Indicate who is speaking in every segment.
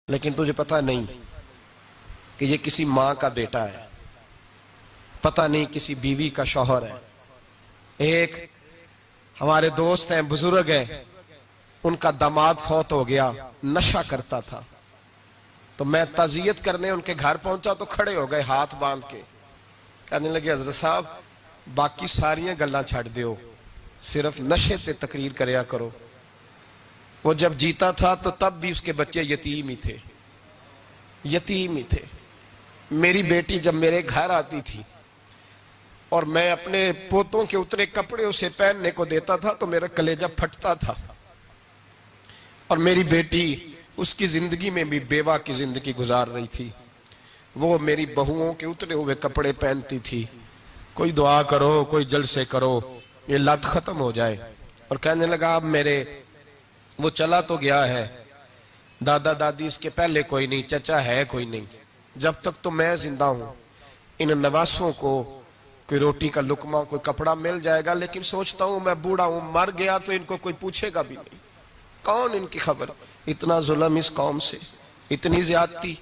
Speaker 1: لیکن تجھے پتہ نہیں کہ یہ کسی ماں کا بیٹا ہے، پتہ نہیں کسی بیوی کا شوہر ہے۔ ایک ہمارے دوست ہیں، بزرگ ہیں، ان کا داماد فوت ہو گیا، نشہ کرتا تھا۔ تو میں تعزیت کرنے ان کے گھر پہنچا تو کھڑے ہو گئے ہاتھ باندھ کے، کہنے لگے حضرت صاحب باقی ساریاں گلاں چھڑ دیو، صرف نشے تے تقریر کریا کرو۔ وہ جب جیتا تھا تو تب بھی اس کے بچے یتیم ہی تھے، یتیم ہی تھے۔ میری بیٹی جب میرے گھر آتی تھی اور میں اپنے پوتوں کے اترے کپڑے اسے پہننے کو دیتا تھا تو میرا کلیجہ پھٹتا تھا، اور میری بیٹی اس کی زندگی میں بھی بیوہ کی زندگی گزار رہی تھی۔ وہ میری بہوؤں کے اترے ہوئے کپڑے پہنتی تھی، کوئی دعا کرو، کوئی جلسے کرو، یہ لت ختم ہو جائے۔ اور کہنے لگا اب میرے وہ چلا تو گیا ہے، دادا دادی اس کے پہلے کوئی نہیں، چچا ہے کوئی نہیں، جب تک تو میں زندہ ہوں ان نواسوں کو کوئی روٹی کا لقمہ، کوئی کپڑا مل جائے گا، لیکن سوچتا ہوں میں بوڑھا ہوں، مر گیا تو ان کو کوئی پوچھے گا بھی نہیں، کون ان کی خبر۔ اتنا ظلم اس قوم سے، اتنی زیادتی،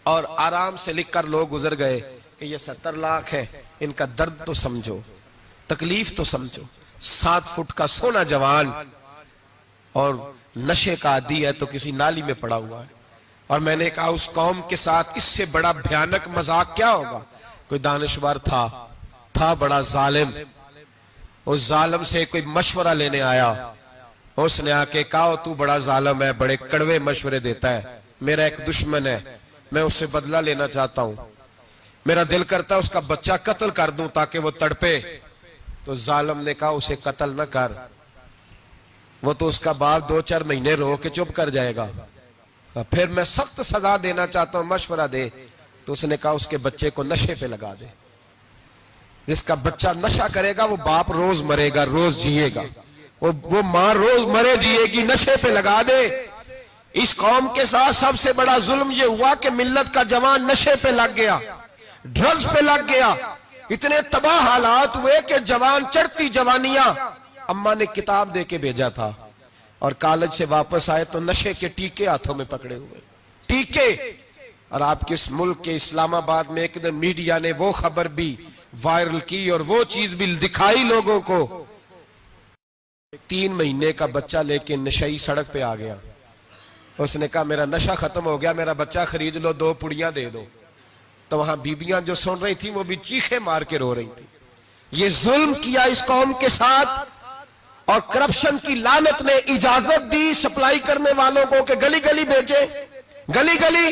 Speaker 1: اور آرام سے لکھ کر لوگ گزر گئے کہ یہ 70 لاکھ ہے، ان کا درد تو سمجھو، تکلیف تو سمجھو۔ 7 فٹ کا سونا جوان اور نشے کا عادی ہے تو کسی نالی میں پڑا ہوا ہے۔ اور میں نے کہا اس قوم کے ساتھ اس سے بڑا بھیانک مذاق کیا ہوگا۔ کوئی دانشور تھا بڑا ظالم، اس ظالم سے کوئی مشورہ لینے آیا، اس نے آ کے کہا تو بڑا ظالم ہے، بڑے کڑوے مشورے دیتا ہے، میرا ایک دشمن ہے، میں اس سے بدلہ لینا چاہتا ہوں، میرا دل کرتا ہے اس کا بچہ قتل کر دوں تاکہ وہ تڑپے۔ تو ظالم نے کہا اسے قتل نہ کر، وہ تو اس کا باپ 2-4 مہینے رو کے چپ کر جائے گا، پھر میں سخت سزا دینا چاہتا ہوں، مشورہ دے۔ تو اس نے کہا اس کے بچے کو نشے پہ لگا دے، جس کا بچہ نشہ کرے گا وہ باپ روز مرے گا، روز جیے گا، وہ ماں روز مرے جیے گی، نشے پہ لگا دے۔ اس قوم کے ساتھ سب سے بڑا ظلم یہ ہوا کہ ملت کا جوان نشے پہ لگ گیا، ڈرگز پہ لگ گیا، اتنے تباہ حالات ہوئے کہ جوان چڑھتی جوانیاں، اماں نے کتاب دے کے بھیجا تھا، اور کالج سے واپس آئے تو نشے کے ٹیکے ہاتھوں میں پکڑے ہوئے، ٹیکے۔ اور آپ کے اس ملک کے اسلام آباد میں ایک دن میڈیا نے وہ خبر بھی وائرل کی اور وہ چیز بھی دکھائی لوگوں کو، 3 مہینے کا بچہ لے کے نشئی سڑک پہ آ گیا، اس نے کہا میرا نشہ ختم ہو گیا، میرا بچہ خرید لو، 2 پڑیاں دے دو۔ تو وہاں بیبیاں جو سن رہی تھیں وہ بھی چیخے مار کے رو رہی تھیں۔ یہ ظلم کیا اس قوم کے ساتھ، اور کرپشن کی لعنت نے اجازت دی سپلائی کرنے والوں کو کہ گلی گلی بیچے، گلی گلی۔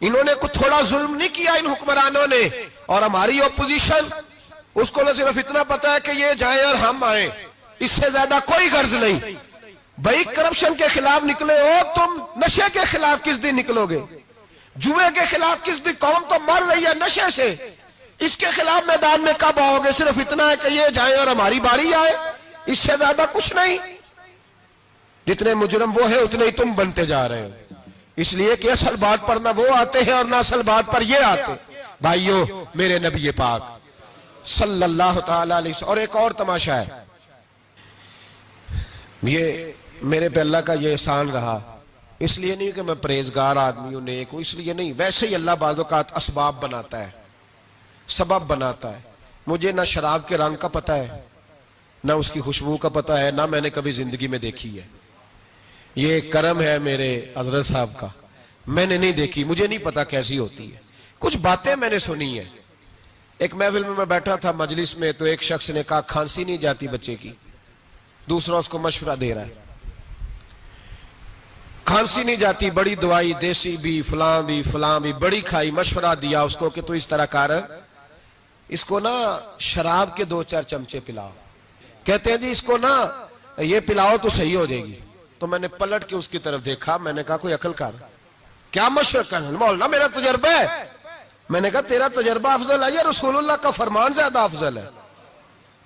Speaker 1: انہوں نے کچھ تھوڑا ظلم نہیں کیا ان حکمرانوں نے، اور ہماری اپوزیشن اس کو نہ صرف اتنا پتا ہے کہ یہ جائیں اور ہم آئیں، اس سے زیادہ کوئی غرض نہیں۔ بھائی کرپشن کے خلاف نکلے ہو تم، نشے کے خلاف کس دن نکلو گے؟ جوئے کے خلاف کس دن؟ قوم تو مر رہی ہے نشے سے، اس کے خلاف میدان میں کب آؤ گے؟ صرف اتنا ہے کہ یہ جائیں اور ہماری باری آئے، اس سے زیادہ کچھ نہیں۔ جتنے مجرم وہ ہیں اتنے ہی تم بنتے جا رہے ہو، اس لیے کہ اصل بات پر نہ وہ آتے ہیں اور نہ اصل بات پر یہ آتے۔ بھائیو، میرے نبی پاک صلی اللہ تعالی علیہ وسلم، اور ایک اور تماشا ہے، یہ میرے پہ اللہ کا یہ احسان رہا، اس لیے نہیں کہ میں پرہیزگار آدمی ہوں، نیک ہوں، اس لیے نہیں، ویسے ہی اللہ بعض اوقات اسباب بناتا ہے، سبب بناتا ہے۔ مجھے نہ شراب کے رنگ کا پتہ ہے، نہ اس کی خوشبو کا پتہ ہے، نہ میں نے کبھی زندگی میں دیکھی ہے، یہ کرم ہے میرے حضرت صاحب کا، میں نے نہیں دیکھی، مجھے نہیں پتا کیسی ہوتی ہے، کچھ باتیں میں نے سنی ہیں۔ ایک محفل میں بیٹھا تھا مجلس میں، تو ایک شخص نے کہا کھانسی نہیں جاتی بچے کی، دوسرا اس کو مشورہ دے رہا ہے، کھانسی نہیں جاتی، بڑی دوائی دیسی بھی فلاں بھی بڑی کھائی، مشورہ دیا اس کو کہ تو اس طرح کر، اس کو نا شراب کے 2-4 چمچے پلاؤ، کہتے ہیں جی اس کو نا یہ پلاؤ تو صحیح ہو جائے گی۔ تو میں نے پلٹ کے اس کی طرف دیکھا، میں نے کہا کوئی عقل کر، کیا مشورہ کرنا؟ مولانا میرا تجربہ ہے۔ میں نے کہا تیرا تجربہ افضل ہے یا رسول اللہ کا فرمان زیادہ افضل ہے؟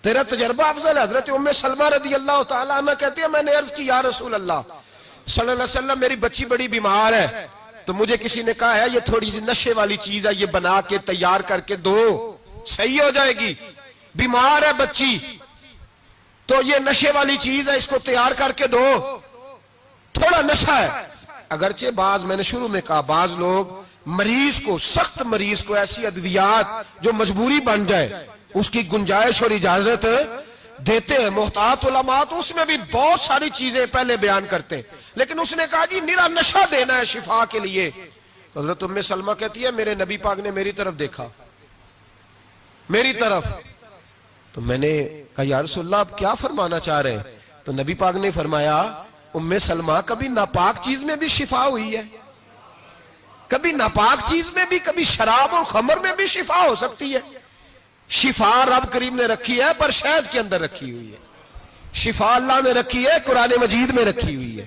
Speaker 1: تیرا تجربہ افضل ہے۔ حضرت ام سلمہ رضی اللہ تعالیٰ عنہ کہتی ہے میں نے عرض کی یا رسول اللہ صلی اللہ علیہ وسلم میری بچی بڑی بیمار ہے، تو مجھے کسی نے کہا ہے یہ تھوڑی سی نشے والی چیز ہے، یہ بنا کے تیار کر کے دو، صحیح ہو جائے گی، بیمار ہے بچی تو یہ نشے والی چیز ہے، اس کو تیار کر کے دو، تھوڑا نشہ ہے۔ اگرچہ بعض، میں نے شروع میں کہا، بعض لوگ مریض کو، سخت مریض کو ایسی ادویات جو مجبوری بن جائے اس کی گنجائش اور اجازت دیتے ہیں. محتاط علماء تو اس میں بھی بہت ساری چیزیں پہلے بیان کرتے ہیں، لیکن اس نے کہا جی میرا نشہ دینا ہے شفا کے لیے. تو حضرت ام سلمہ کہتی ہے میرے نبی پاک نے میری طرف دیکھا، میری طرف. تو میں نے کہا یا رسول اللہ آپ کیا فرمانا چاہ رہے ہیں؟ تو نبی پاک نے فرمایا ام سلمہ کبھی ناپاک چیز میں بھی شفا ہوئی ہے، کبھی ناپاک چیز میں بھی، کبھی شراب اور خمر میں بھی شفا ہو سکتی ہے. شفا رب کریم نے رکھی ہے پر شہد کے اندر رکھی ہوئی ہے، شفا اللہ نے رکھی ہے قرآن مجید میں رکھی ہوئی ہے.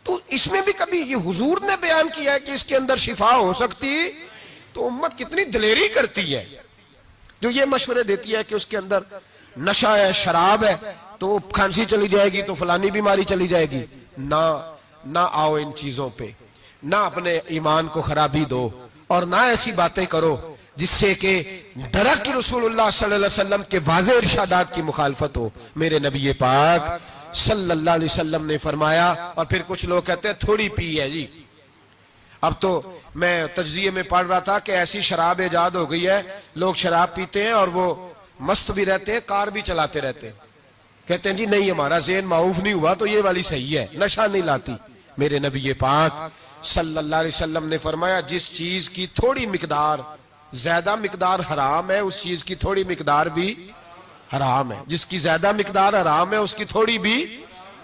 Speaker 1: تو اس میں بھی کبھی یہ حضور نے بیان کیا ہے کہ اس کے اندر شفا ہو سکتی. تو امت کتنی دلیری کرتی ہے جو یہ مشورے دیتی ہے کہ اس کے اندر نشہ ہے، شراب ہے، تو کھانسی چلی جائے گی تو فلانی بیماری چلی جائے گی. نہ آؤ ان چیزوں پہ، نہ اپنے ایمان کو خرابی دو، اور نہ ایسی باتیں کرو جس سے کہ ڈائریکٹ رسول اللہ صلی اللہ علیہ وسلم کے واضح ارشادات کی مخالفت ہو. میرے نبی پاک صلی اللہ علیہ وسلم نے فرمایا. اور پھر کچھ لوگ کہتے ہیں تھوڑی پی ہے جی. اب تو میں تجزیے میں پڑھ رہا تھا کہ ایسی شراب ایجاد ہو گئی ہے، لوگ شراب پیتے ہیں اور وہ مست بھی رہتے ہیں، کار بھی چلاتے رہتے ہیں، کہتے ہیں جی نہیں ہمارا ذہن معاف نہیں ہوا تو یہ والی صحیح ہے، نشہ نہیں لاتی. میرے نبی پاک صلی اللہ علیہ وسلم نے فرمایا جس چیز کی تھوڑی مقدار، زیادہ مقدار حرام ہے اس چیز کی تھوڑی مقدار بھی حرام ہے. جس کی زیادہ مقدار حرام ہے اس کی تھوڑی بھی.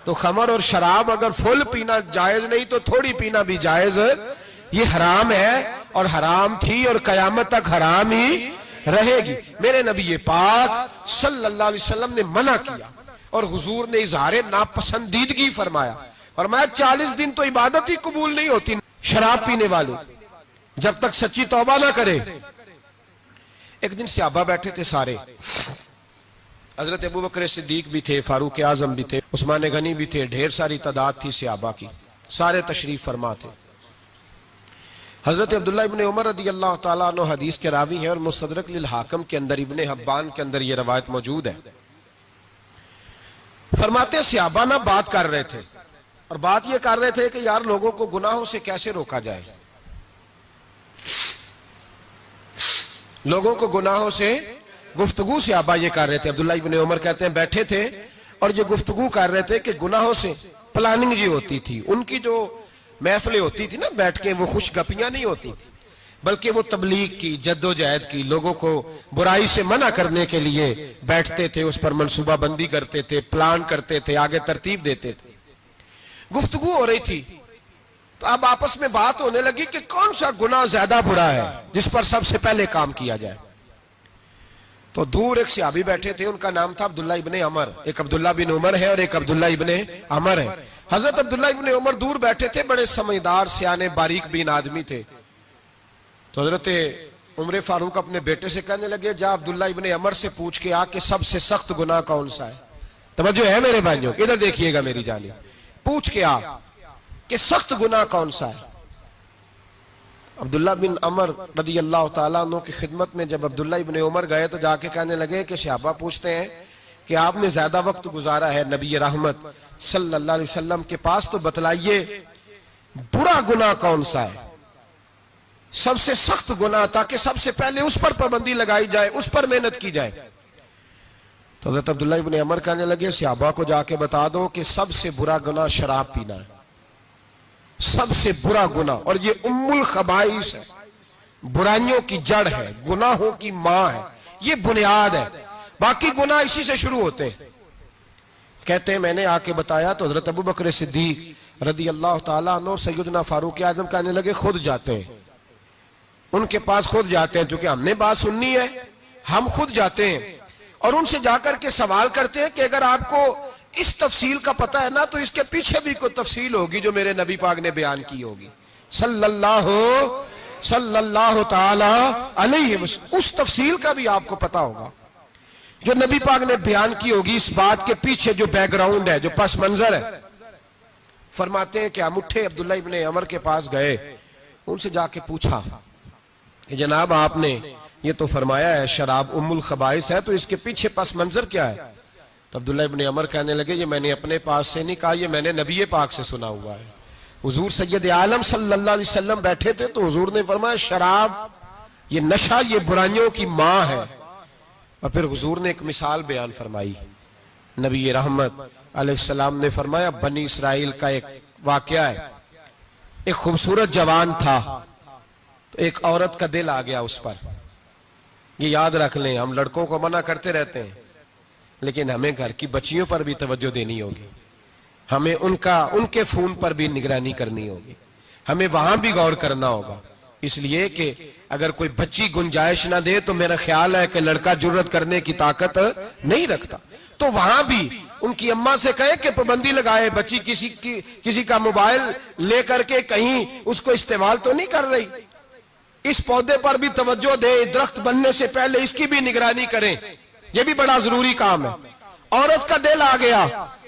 Speaker 1: تو خمر اور شراب اگر فل پینا جائز نہیں تو تھوڑی پینا بھی جائز. یہ حرام ہے اور حرام تھی اور قیامت تک حرام ہی رہے گی. میرے نبی پاک صلی اللہ علیہ وسلم نے منع کیا اور حضور نے اظہار ناپسندیدگی فرمایا. فرمایا 40 دن تو عبادت ہی قبول نہیں ہوتی شراب پینے والے جب تک سچی توبہ نہ کرے. ایک دن صحابہ بیٹھے تھے سارے، حضرت ابو بکر صدیق بھی تھے، فاروق اعظم بھی تھے، عثمان غنی بھی تھے، ڈھیر ساری تعداد تھی صحابہ کی، سارے تشریف فرما تھے. حضرت عبداللہ ابن عمر رضی اللہ تعالیٰ عنہ حدیث کے راوی ہیں اور مستدرک للحاکم کے اندر، ابن حبان کے اندر یہ روایت موجود ہے. فرماتے ہیں صحابہ نہ بات کر رہے تھے اور بات یہ کر رہے تھے کہ یار لوگوں کو گناہوں سے کیسے روکا جائے، لوگوں کو گناہوں سے گفتگو. صحابہ یہ کر رہے تھے. عبداللہ ابن عمر کہتے ہیں بیٹھے تھے اور یہ گفتگو کر رہے تھے کہ گناہوں سے پلاننگ جی ہوتی تھی. ان کی جو محفلیں ہوتی تھی نا بیٹھ کے، وہ خوش گپیاں نہیں ہوتی تھی بلکہ وہ تبلیغ کی، جد و جہد کی، لوگوں کو برائی سے منع کرنے کے لیے بیٹھتے تھے، اس پر منصوبہ بندی کرتے تھے، پلان کرتے تھے، آگے ترتیب دیتے تھے. گفتگو ہو رہی تھی تو اب آپس میں بات ہونے لگی کہ کون سا گناہ زیادہ برا ہے جس پر سب سے پہلے کام کیا جائے. تو دور ایک صحابی بیٹھے تھے، ان کا نام تھا عبداللہ ابن عمر. ایک عبداللہ بن عمر ہے اور ایک عبداللہ ابن عمر ہے. حضرت عبداللہ ابن عمر دور بیٹھے تھے، بڑے سمجھدار سیانے باریک بین آدمی تھے. تو حضرت عمر فاروق اپنے بیٹے سے کہنے لگے جا عبداللہ ابن عمر سے پوچھ کے آ کہ سب سے سخت گناہ کون سا ہے. توجہ ہے میرے بھائیوں، ادھر دیکھیے گا میری جانب. پوچھ کے آ کہ سخت گناہ کون سا ہے. عبداللہ بن عمر رضی اللہ تعالیٰ عنہ کی خدمت میں جب عبداللہ ابن عمر گئے تو جا کے کہنے لگے کہ صحابہ پوچھتے ہیں کہ آپ نے زیادہ وقت گزارا ہے نبی رحمت صلی اللہ علیہ وسلم کے پاس، تو بتلائیے برا گناہ کون سا ہے، سب سے سخت گناہ، تاکہ سب سے پہلے اس پر پابندی لگائی جائے، اس پر محنت کی جائے. تو حضرت عبداللہ ابن عمر کہنے لگے صحابہ کو جا کے بتا دو کہ سب سے برا گناہ شراب پینا ہے، سب سے برا گناہ. اور یہ ام الخبائث ہے، برائیوں کی جڑ ہے، گناہوں کی ماں ہے، یہ بنیاد ہے. باقی گناہ اسی سے شروع ہوتے ہیں. کہتے ہیں میں نے آ کے بتایا تو حضرت ابو بکر صدیق رضی اللہ تعالیٰ عنہ سیدنا فاروق اعظم کہنے لگے خود جاتے ہیں، ان کے پاس خود جاتے ہیں، چونکہ ہم نے بات سننی ہے ہم خود جاتے ہیں اور ان سے جا کر کے سوال کرتے ہیں کہ اگر آپ کو اس تفصیل کا پتہ ہے نا تو اس کے پیچھے بھی کوئی تفصیل ہوگی جو میرے نبی پاک نے بیان کی ہوگی صلی اللہ تعالی علیہ وسلم. اس تفصیل کا بھی آپ کو پتہ ہوگا جو نبی پاک نے بیان کی ہوگی، اس بات کے پیچھے جو بیک گراؤنڈ ہے، جو پس منظر ہے. فرماتے ہیں کہ ہم اٹھے، عبداللہ ابن عمر کے پاس گئے، ان سے جا کے پوچھا کہ جناب آپ نے یہ تو فرمایا ہے شراب ام الخبائث ہے، تو اس کے پیچھے پس منظر کیا ہے؟ تو عبداللہ ابن عمر کہنے لگے یہ میں نے اپنے پاس سے نہیں کہا، یہ میں نے نبی پاک سے سنا ہوا ہے حضور سید عالم صلی اللہ علیہ وسلم بیٹھے تھے تو حضور نے فرمایا شراب یہ نشہ یہ برائیوں کی ماں ہے. اور پھر حضور نے ایک مثال بیان فرمائی. نبی رحمت علیہ السلام نے فرمایا بنی اسرائیل کا ایک واقعہ ہے. ایک خوبصورت جوان تھا تو ایک عورت کا دل آ گیا اس پر. یہ یاد رکھ لیں, ہم لڑکوں کو منع کرتے رہتے ہیں لیکن ہمیں گھر کی بچیوں پر بھی توجہ دینی ہوگی, ہمیں ان کے فون پر بھی نگرانی کرنی ہوگی, ہمیں وہاں بھی غور کرنا ہوگا. اس لیے کہ اگر کوئی بچی گنجائش نہ دے تو میرا خیال ہے کہ لڑکا جرت کرنے کی طاقت نہیں رکھتا. تو وہاں بھی ان کی اماں سے کہے کہ پابندی لگائے, بچی کسی کا موبائل لے کر کے کہیں اس کو استعمال تو نہیں کر رہی, اس پودے پر بھی توجہ دے, درخت بننے سے پہلے اس کی بھی نگرانی کریں, یہ بھی بڑا ضروری کام ہے. عورت کا دل آ گیا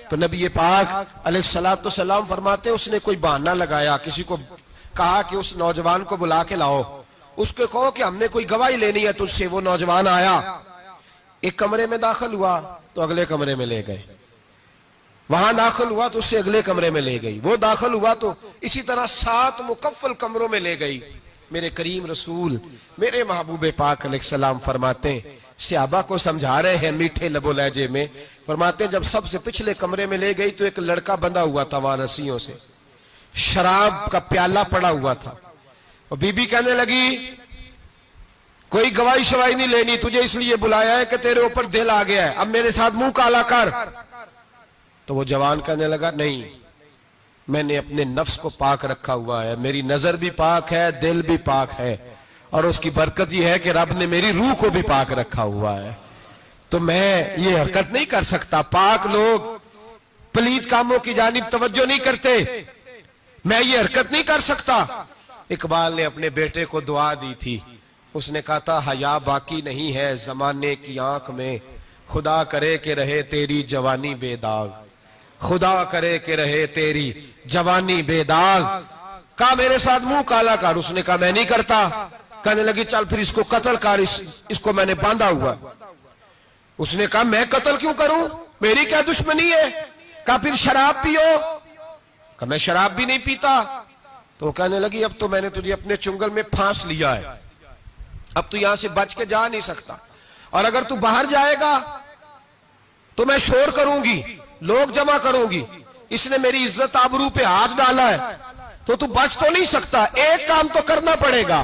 Speaker 1: تو نبی پاک علیہ السلام فرماتے اس نے کوئی بہانہ لگایا, کسی کو کہا کہ اس نوجوان کو بلا کے لاؤ, اس کو کہو کہ ہم نے کوئی گواہی لینی ہے تجھ سے. وہ نوجوان آیا, ایک کمرے میں داخل ہوا تو اگلے کمرے میں لے گئے, وہاں داخل ہوا تو اس سے اگلے کمرے میں لے گئی, وہ داخل ہوا تو اسی طرح 7 مکفل کمروں میں لے گئی. میرے کریم رسول میرے محبوب پاک علیہ السلام فرماتے ہیں, صحابہ کو سمجھا رہے ہیں میٹھے لب و لہجے میں, فرماتے ہیں جب سب سے پچھلے کمرے میں لے گئی تو ایک لڑکا بندھا ہوا تھا وہاں رسیوں سے, شراب کا پیالہ پڑا ہوا تھا. اور بی بی کہنے لگی کوئی گواہی شواہی نہیں لینی, تجھے اس لیے بلایا ہے کہ تیرے اوپر دل آ گیا ہے, اب میرے ساتھ منہ کالا کر. تو وہ جوان کہنے لگا نہیں, میں نے اپنے نفس کو پاک رکھا ہوا ہے, میری نظر بھی پاک ہے, دل بھی پاک ہے, اور اس کی برکت یہ ہے کہ رب نے میری روح کو بھی پاک رکھا ہوا ہے, تو میں یہ حرکت نہیں کر سکتا. پاک لوگ پلید کاموں کی جانب توجہ نہیں کرتے, میں یہ حرکت نہیں کر سکتا. اقبال نے اپنے بیٹے کو دعا دی تھی, اس نے کہا تھا حیا باقی نہیں ہے زمانے کی آنکھ میں, خدا کرے کہ رہے تیری جوانی بے داغ, خدا کرے کہ رہے تیری جوانی بے داغ. کہا میرے ساتھ منہ کالا کر, اس نے کہا میں نہیں کرتا. کہنے لگی چل پھر اس کو قتل کر, اس کو میں نے باندھا ہوا. اس نے کہا میں قتل کیوں کروں, میری کیا دشمنی ہے. کہا پھر شراب پیو, کہا میں شراب بھی نہیں پیتا. تو کہنے لگی اب تو میں نے تجھے اپنے چنگل میں پھانس لیا ہے, اب تو یہاں سے بچ کے جا نہیں سکتا, اور اگر تو باہر جائے گا تو میں شور کروں گی, لوگ جمع کروں گی, اس نے میری عزت آبرو پہ ہاتھ ڈالا ہے, تو بچ تو نہیں سکتا, ایک کام تو کرنا پڑے گا.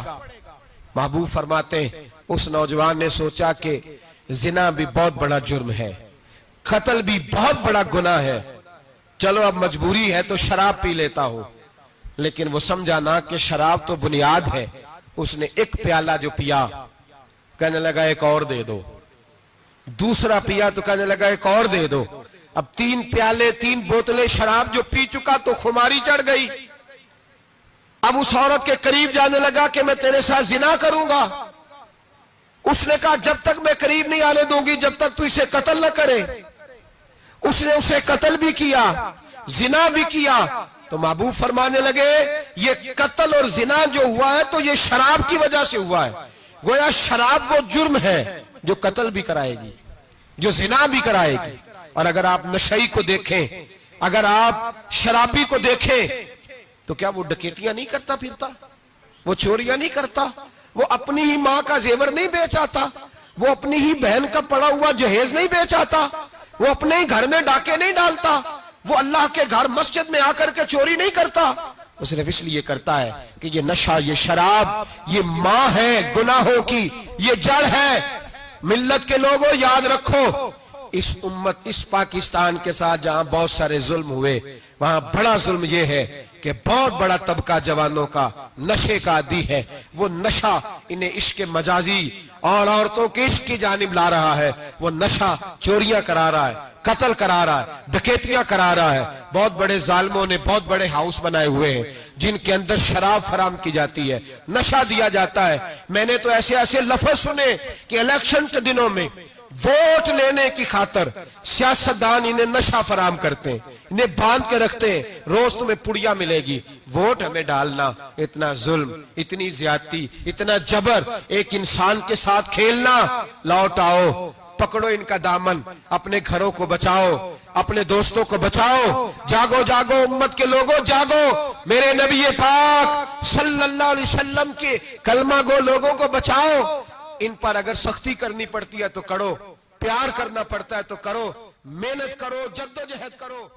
Speaker 1: محبوب فرماتے ہیں اس نوجوان نے سوچا کہ زنا بھی بہت بڑا جرم ہے, قتل بھی بہت بڑا گناہ ہے, چلو اب مجبوری ہے تو شراب پی لیتا ہوں. لیکن وہ سمجھا نہ کہ شراب تو بنیاد ہے. اس نے ایک پیالہ جو پیا, کہنے لگا ایک اور دے دو, دوسرا پیا تو کہنے لگا ایک اور دے دو. اب 3 پیالے 3 بوتلیں شراب جو پی چکا تو خماری چڑھ گئی. اب اس عورت کے قریب جانے لگا کہ میں تیرے ساتھ زنا کروں گا. اس نے کہا جب تک میں قریب نہیں آنے دوں گی جب تک تو اسے قتل نہ کرے. اس نے اسے قتل بھی کیا, زنا بھی کیا. تو محبوب فرمانے لگے یہ قتل اور زنا جو ہوا ہے تو یہ شراب کی وجہ سے ہوا ہے. گویا شراب وہ جرم ہے جو قتل بھی کرائے گی, جو زنا بھی کرائے گی. اور اگر آپ نشئی کو دیکھیں, اگر آپ شرابی کو دیکھیں تو کیا وہ ڈکیتیاں نہیں کرتا پھرتا, وہ چوریاں نہیں کرتا, وہ اپنی ہی ماں کا زیور نہیں بیچ آتا, وہ اپنی ہی بہن کا پڑا ہوا جہیز نہیں بیچ آتا, وہ اپنے ہی گھر میں ڈاکے نہیں ڈالتا, وہ اللہ کے گھر مسجد میں آ کر کے چوری نہیں کرتا. وہ صرف اس لیے کرتا ہے کہ یہ نشہ, یہ شراب, یہ ماں ہے گناہوں کی, یہ جڑ ہے. ملت کے لوگوں یاد رکھو, اس امت اس پاکستان کے ساتھ جہاں بہت سارے ظلم ہوئے, وہاں بڑا ظلم یہ ہے کہ بہت بڑا طبقہ جوانوں کا نشے کا عادی ہے. وہ نشہ انہیں عشق مجازی اور عورتوں کے عشق کی جانب لا رہا ہے. وہ نشہ چوریاں کرا رہا ہے, قتل کرا رہا ہے, ڈکیتیاں کرا رہا ہے. بہت بڑے ظالموں نے بہت بڑے ہاؤس بنائے ہوئے ہیں جن کے اندر شراب فراہم کی جاتی ہے, نشہ دیا جاتا ہے. میں نے تو ایسے ایسے لفظ سنے کہ الیکشن کے دنوں میں ووٹ لینے کی خاطر سیاستدان انہیں نشہ فراہم کرتے ہیں, انہیں باندھ کے رکھتے ہیں, روز تمہیں پڑیا ملے گی, ووٹ ہمیں ڈالنا. اتنا ظلم, اتنی زیادتی, اتنا جبر, ایک انسان کے ساتھ کھیلنا. لوٹ آؤ, پکڑو ان کا دامن, اپنے گھروں کو بچاؤ, اپنے دوستوں کو بچاؤ. جاگو جاگو امت کے لوگوں جاگو. میرے نبی پاک صلی اللہ علیہ وسلم کے کلمہ گو لوگوں کو بچاؤ. ان پر اگر سختی کرنی پڑتی ہے تو کرو, پیار کرنا پڑتا ہے تو کرو, محنت کرو, جدوجہد کرو.